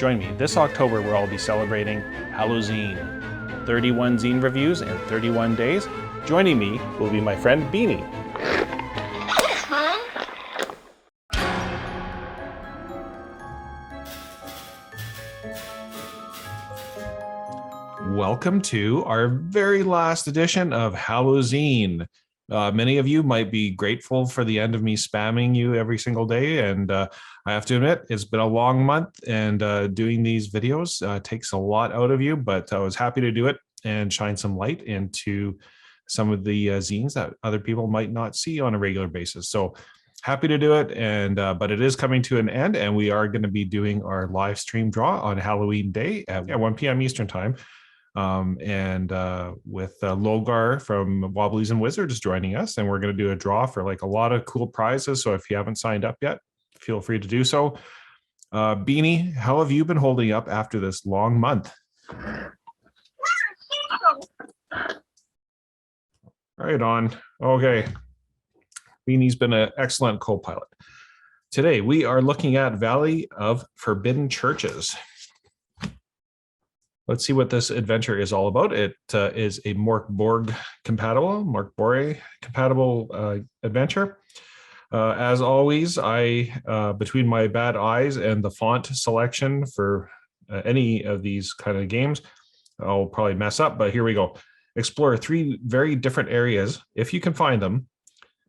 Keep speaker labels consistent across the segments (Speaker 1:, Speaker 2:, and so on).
Speaker 1: Join me this October where I'll be celebrating Halazine, 31 zine reviews in 31 days. Joining me will be my friend Beanie. Welcome to our very last edition of Halazine. Many of you might be grateful for the end of me spamming you every single day, and I have to admit it's been a long month, and doing these videos takes a lot out of you, but I was happy to do it and shine some light into some of the zines that other people might not see on a regular basis. So happy to do it, and but it is coming to an end, and we are going to be doing our live stream draw on Halloween Day at 1 p.m. Eastern Time. With Logar from Wobblies and Wizards joining us, and we're going to do a draw for like a lot of cool prizes. So if you haven't signed up yet, feel free to do so. Beanie, how have you been holding up after this long month? Right on. Okay. Beanie's been an excellent co-pilot. Today, we are looking at Valley of Forbidden Churches. Let's see what this adventure is all about. It is a MÖRK BORG compatible adventure. As always, between my bad eyes and the font selection for any of these kind of games, I'll probably mess up, but here we go. Explore 3 very different areas, if you can find them.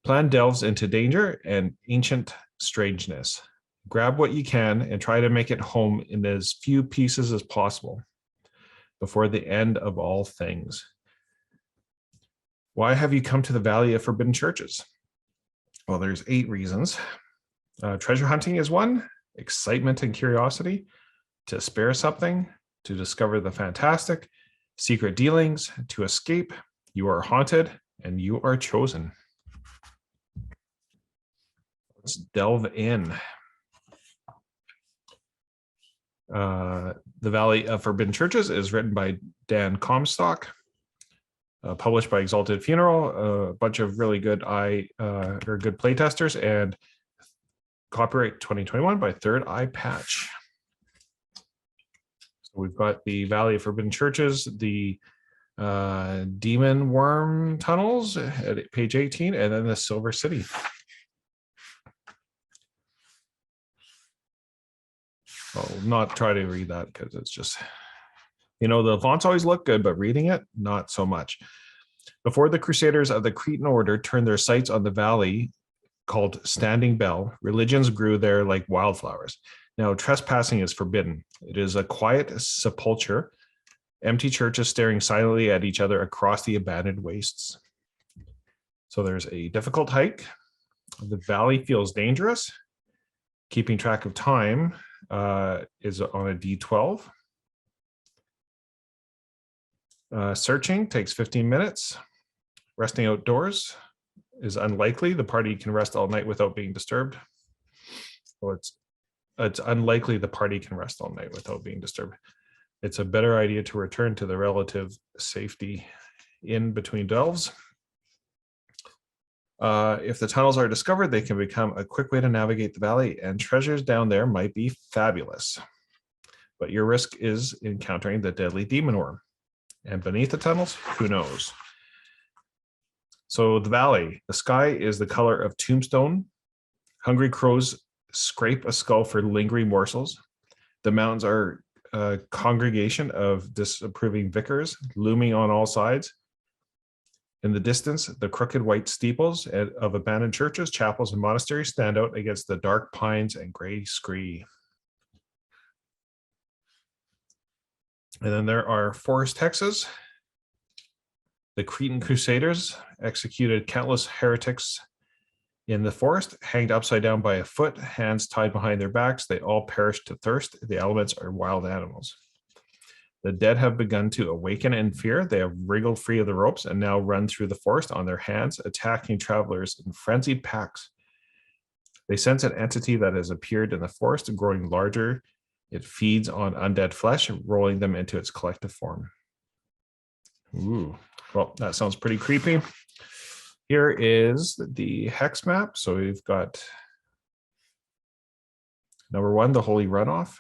Speaker 1: Plan delves into danger and ancient strangeness. Grab what you can and try to make it home in as few pieces as possible before the end of all things. Why have you come to the Valley of Forbidden Churches? Well, there's 8 reasons. Treasure hunting is one, excitement and curiosity, to spare something, to discover the fantastic, secret dealings, to escape, you are haunted, and you are chosen. Let's delve in. The Valley of Forbidden Churches is written by Dan Comstock, published by Exalted Funeral, a bunch of really good good playtesters, and copyright 2021 by Third Eye Patch. So we've got the Valley of Forbidden Churches, the Demonworm Tunnels at page 18, and then the Silver City. I'll not try to read that because it's just, the fonts always look good, but reading it, not so much. Before the Crusaders of the Cretan Order turned their sights on the valley called Standing Bell, religions grew there like wildflowers. Now, trespassing is forbidden. It is a quiet sepulchre, empty churches staring silently at each other across the abandoned wastes. So there's a difficult hike. The valley feels dangerous. Keeping track of time is on a D12. Searching takes 15 minutes. Resting outdoors is unlikely. The party can rest all night without being disturbed. So it's unlikely the party can rest all night without being disturbed. It's a better idea to return to the relative safety in between delves. If the tunnels are discovered, they can become a quick way to navigate the valley, and treasures down there might be fabulous. But your risk is encountering the deadly demon worm. And beneath the tunnels, who knows? So the valley, the sky is the color of tombstone. Hungry crows scrape a skull for lingering morsels. The mountains are a congregation of disapproving vicars looming on all sides. In the distance, the crooked white steeples of abandoned churches, chapels, and monasteries stand out against the dark pines and gray scree. And then there are forest hexes. The Cretan Crusaders executed countless heretics in the forest, hanged upside down by a foot, hands tied behind their backs. They all perished to thirst. The elements are wild animals. The dead have begun to awaken in fear. They have wriggled free of the ropes and now run through the forest on their hands, attacking travelers in frenzied packs. They sense an entity that has appeared in the forest, growing larger. It feeds on undead flesh, rolling them into its collective form. Ooh, well, that sounds pretty creepy. Here is the hex map. So we've got number 1, the Holy Runoff.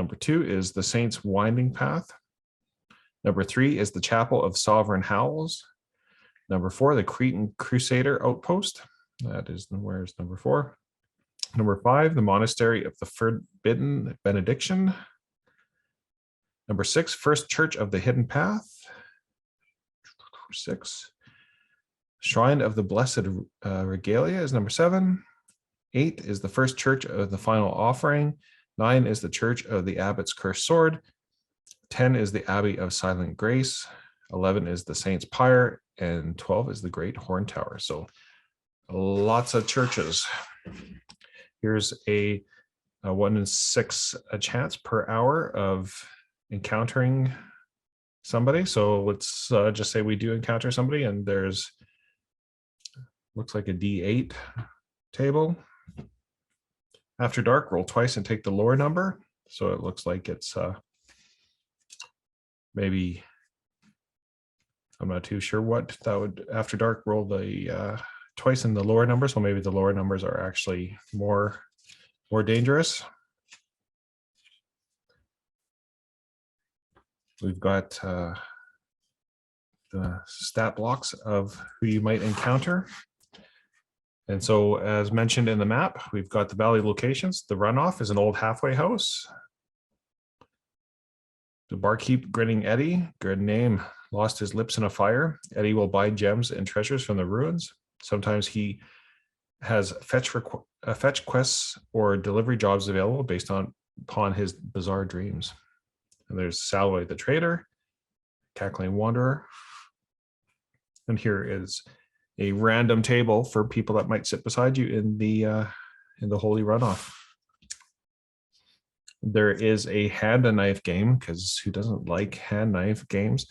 Speaker 1: Number 2 is the Saints' Winding Path. Number 3 is the Chapel of Sovereign Howls. Number 4, the Cretan Crusader Outpost. That is, where's number 4? Number 5, the Monastery of the Forbidden Benediction. Number 6, First Church of the Hidden Path. 6. Shrine of the Blessed Regalia is number 7. 8 is the First Church of the Final Offering. 9 is the Church of the Abbot's Cursed Sword. 10 is the Abbey of Silent Grace. 11 is the Saints' Pyre. And 12 is the Great Horn Tower. So lots of churches. Here's a 1 in 6 chance per hour of encountering somebody. So let's just say we do encounter somebody, and there's, looks like a D8 table. After dark, roll twice and take the lower number. So it looks like it's maybe, I'm not too sure what that would, after dark, roll the twice in the lower number. So maybe the lower numbers are actually more dangerous. We've got the stat blocks of who you might encounter. And so, as mentioned in the map, we've got the valley locations. The runoff is an old halfway house. The barkeep, Grinning Eddie, good name, lost his lips in a fire. Eddie will buy gems and treasures from the ruins. Sometimes he has fetch quests or delivery jobs available based upon his bizarre dreams. And there's Salway the trader, Cackling Wanderer. And here is a random table for people that might sit beside you in the holy runoff. There is a hand and knife game, because who doesn't like hand knife games?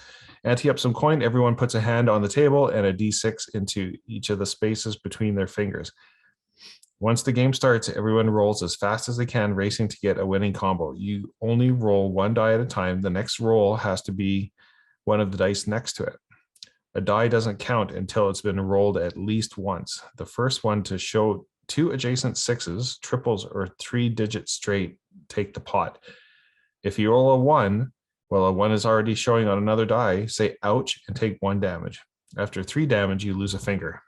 Speaker 1: Ante up some coin. Everyone puts a hand on the table and a D6 into each of the spaces between their fingers. Once the game starts, everyone rolls as fast as they can, racing to get a winning combo. You only roll 1 die at a time. The next roll has to be one of the dice next to it. A die doesn't count until it's been rolled at least once. The first one to show 2 adjacent 6s, triples, or 3-digit straight take the pot. If you roll a 1, well, a 1 is already showing on another die, say ouch and take 1 damage. After 3 damage, you lose a finger.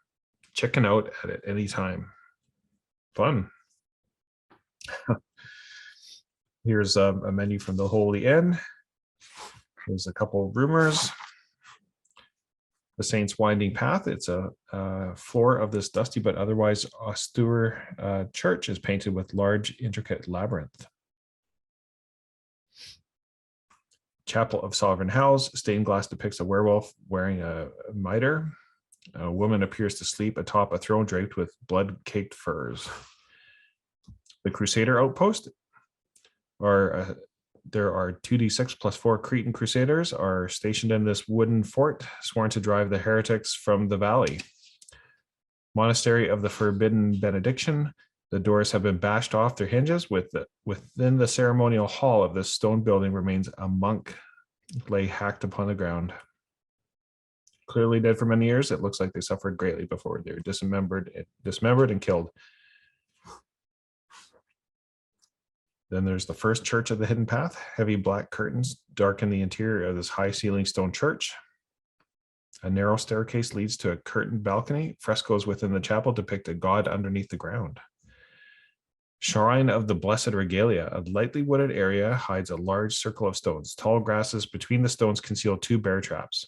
Speaker 1: Chicken out at any time. Fun. Here's a menu from the Holy Inn. There's a couple of rumors. The Saints' Winding Path. It's a floor of this dusty but otherwise austere church is painted with large, intricate labyrinth. Chapel of Sovereign Howls. Stained glass depicts a werewolf wearing a mitre. A woman appears to sleep atop a throne draped with blood-caked furs. The Crusader Outpost. There are 2d6 plus 4 Cretan Crusaders are stationed in this wooden fort, sworn to drive the heretics from the valley. Monastery of the Forbidden Benediction. The doors have been bashed off their hinges. Within the ceremonial hall of this stone building remains a monk lay hacked upon the ground. Clearly dead for many years, it looks like they suffered greatly before they were dismembered and killed. Then there's the First Church of the Hidden Path. Heavy black curtains darken the interior of this high-ceiling stone church. A narrow staircase leads to a curtained balcony. Frescoes within the chapel depict a god underneath the ground. Shrine of the Blessed Regalia. A lightly wooded area hides a large circle of stones. Tall grasses between the stones conceal 2 bear traps.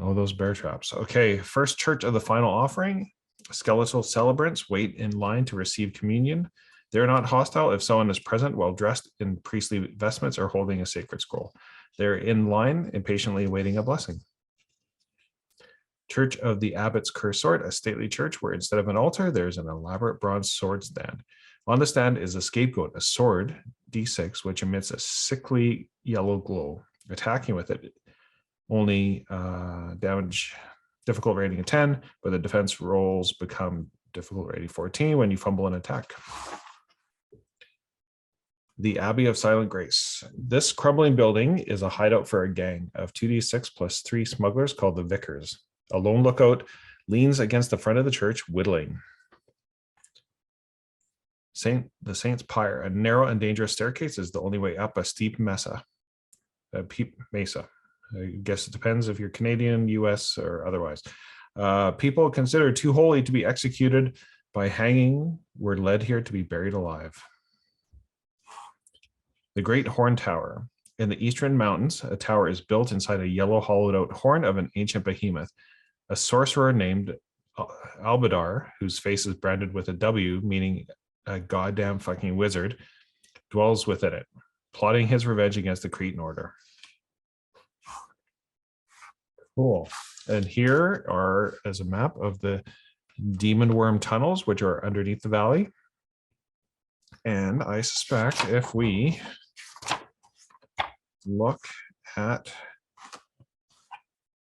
Speaker 1: Oh, those bear traps. Okay, First Church of the Final Offering. Skeletal celebrants wait in line to receive communion. They're not hostile if someone is present while dressed in priestly vestments or holding a sacred scroll. They're in line, impatiently awaiting a blessing. Church of the Abbot's Cursed Sword, a stately church where instead of an altar, there's an elaborate bronze sword stand. On the stand is a scapegoat, a sword, D6, which emits a sickly yellow glow. Attacking with it, only damage, difficult rating of 10, but the defense rolls become difficult rating 14 when you fumble an attack. The Abbey of Silent Grace. This crumbling building is a hideout for a gang of 2d6 plus 3 smugglers called the Vicars. A lone lookout leans against the front of the church, whittling. The Saint's Pyre. A narrow and dangerous staircase is the only way up a steep mesa. Mesa. I guess it depends if you're Canadian, US, or otherwise. People considered too holy to be executed by hanging were led here to be buried alive. The Great Horn Tower. In the Eastern Mountains, a tower is built inside a yellow hollowed-out horn of an ancient behemoth. A sorcerer named Albadar, whose face is branded with a W, meaning a goddamn fucking wizard, dwells within it, plotting his revenge against the Cretan order. Cool. And here is a map of the Demonworm Tunnels, which are underneath the valley. And I suspect if we look at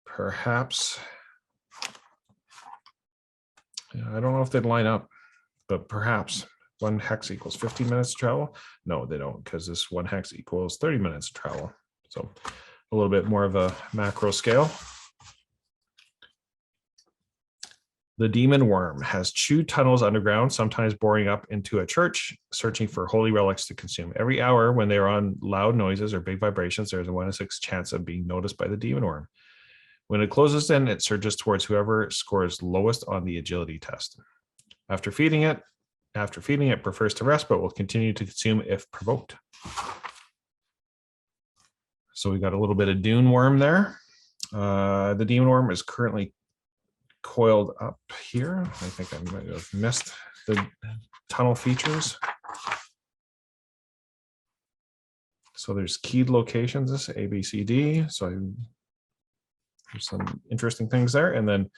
Speaker 1: perhaps, I don't know if they'd line up, but perhaps 1 hex equals 50 minutes of travel. No, they don't, because this 1 hex equals 30 minutes of travel. So a little bit more of a macro scale. The demon worm has chewed tunnels underground, sometimes boring up into a church, searching for holy relics to consume. Every hour when they are on loud noises or big vibrations, there is a 1 in 6 chance of being noticed by the demon worm. When it closes in, it surges towards whoever scores lowest on the agility test. After feeding it prefers to rest, but will continue to consume if provoked. So we got a little bit of dune worm there. The demon worm is currently coiled up here. I think I might have missed the tunnel features. So there's keyed locations, this A, B, C, D. So there's some interesting things there. And then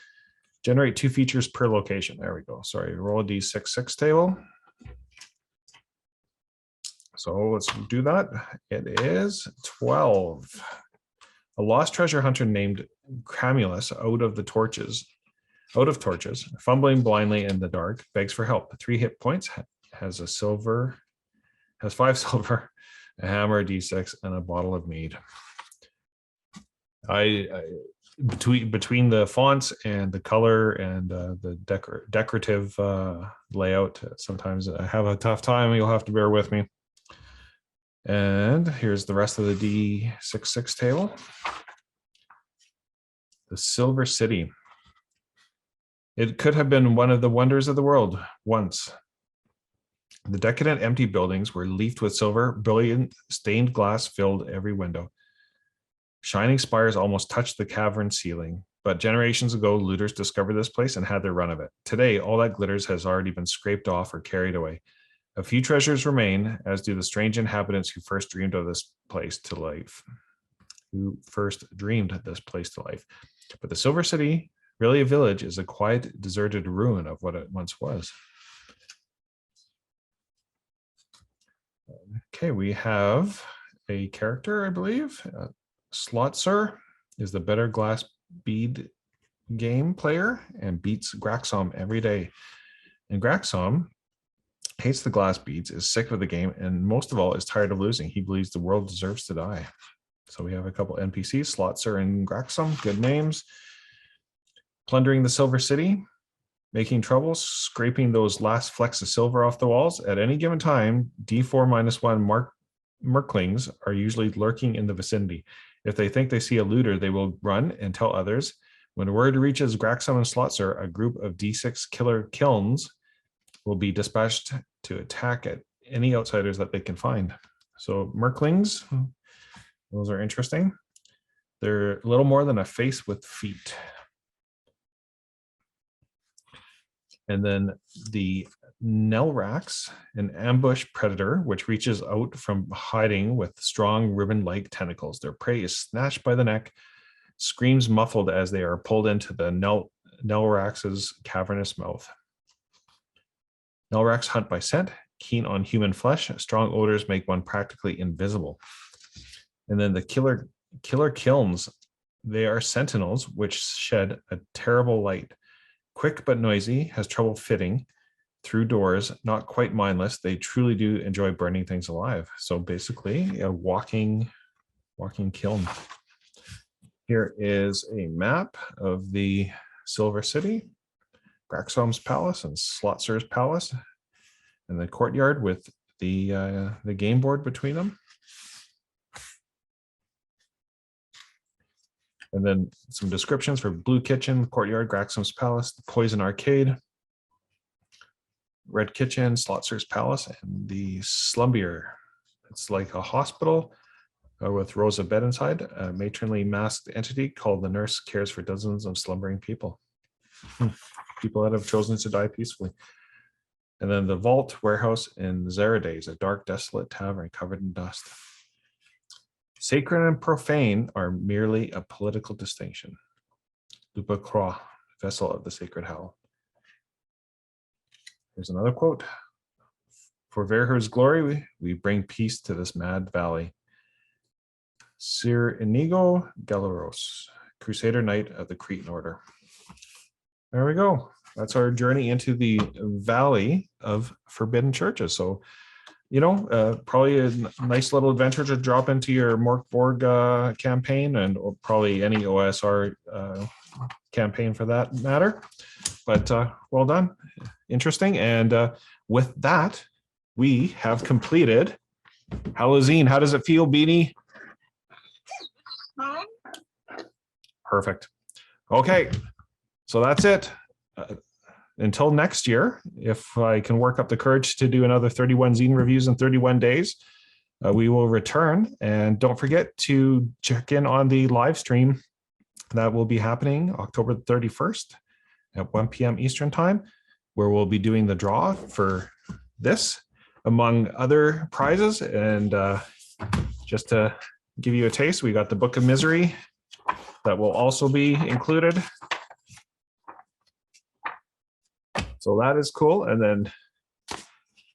Speaker 1: generate 2 features per location. There we go. Sorry, roll a D6 table. So let's do that. It is 12. A lost treasure hunter named Cramulus out of torches, fumbling blindly in the dark, begs for help. 3 hit points, has 5 silver, a hammer, a D6, and a bottle of mead. Between the fonts and the color and the decorative layout, sometimes I have a tough time. You'll have to bear with me. And here's the rest of the D6 table. The Silver City. It could have been one of the wonders of the world once. The decadent empty buildings were leafed with silver, brilliant stained glass filled every window. Shining spires almost touched the cavern ceiling, but generations ago, looters discovered this place and had their run of it. Today, all that glitters has already been scraped off or carried away. A few treasures remain, as do the strange inhabitants who first dreamed this place to life. But the Silver City, really a village, is a quiet, deserted ruin of what it once was. Okay, we have a character, I believe. Slotzer is the better glass bead game player and beats Graxom every day. And Graxom hates the glass beads, is sick of the game, and most of all is tired of losing. He believes the world deserves to die. So we have a couple NPCs, Slotzer and Graxom, good names. Plundering the Silver City, making trouble, scraping those last flecks of silver off the walls. At any given time, D4-1 merklings are usually lurking in the vicinity. If they think they see a looter, they will run and tell others. When word reaches Graxom and Slotzer, a group of D6 killer kilns will be dispatched to attack at any outsiders that they can find. So merklings, those are interesting. They're a little more than a face with feet. And then the Nelrax, an ambush predator, which reaches out from hiding with strong ribbon-like tentacles. Their prey is snatched by the neck, screams muffled as they are pulled into the Nelrax's cavernous mouth. Nelrax hunt by scent, keen on human flesh. Strong odors make one practically invisible. And then the killer kilns, they are sentinels which shed a terrible light. Quick but noisy, has trouble fitting through doors, not quite mindless. They truly do enjoy burning things alive. So basically a walking kiln. Here is a map of the Silver City, Graxom's palace and Slotzer's palace. and the courtyard with the game board between them. And then some descriptions for Blue Kitchen, Courtyard, Graxham's Palace, the Poison Arcade, Red Kitchen, Slotzer's Palace, and the Slumbier. It's like a hospital with rows of bed inside. A matronly masked entity called the Nurse cares for dozens of slumbering people. People that have chosen to die peacefully. And then the Vault Warehouse in Zarades, a dark, desolate tavern covered in dust. Sacred and profane are merely a political distinction. Lupa Croix, vessel of the sacred howl. Here's another quote. For Verher's glory, we bring peace to this mad valley. Sir Inigo Galaros, Crusader Knight of the Cretan Order. There we go. That's our journey into the Valley of Forbidden Churches. So, you know, probably a nice little adventure to drop into your MÖRK BORG campaign, and or probably any OSR campaign for that matter. But well done. Interesting. And with that, we have completed Halazine. How does it feel, Beanie? Perfect. Okay. So that's it. Until next year, if I can work up the courage to do another 31 zine reviews in 31 days, we will return. And don't forget to check in on the live stream that will be happening October 31st at 1 p.m. Eastern time, where we'll be doing the draw for this, among other prizes. And just to give you a taste, we got the Book of Misery that will also be included. So that is cool. And then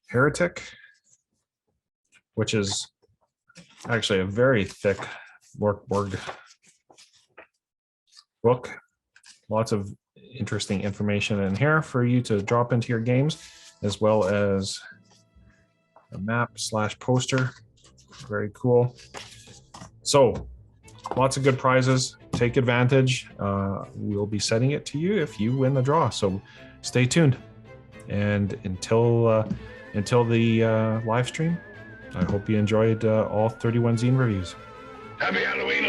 Speaker 1: Heretic, which is actually a very thick MÖRK BORG book. Lots of interesting information in here for you to drop into your games, as well as a map/poster. Very cool. So lots of good prizes. Take advantage. We'll be sending it to you if you win the draw. So stay tuned. And until the live stream, I hope you enjoyed all 31 zine reviews.
Speaker 2: Happy Halloween.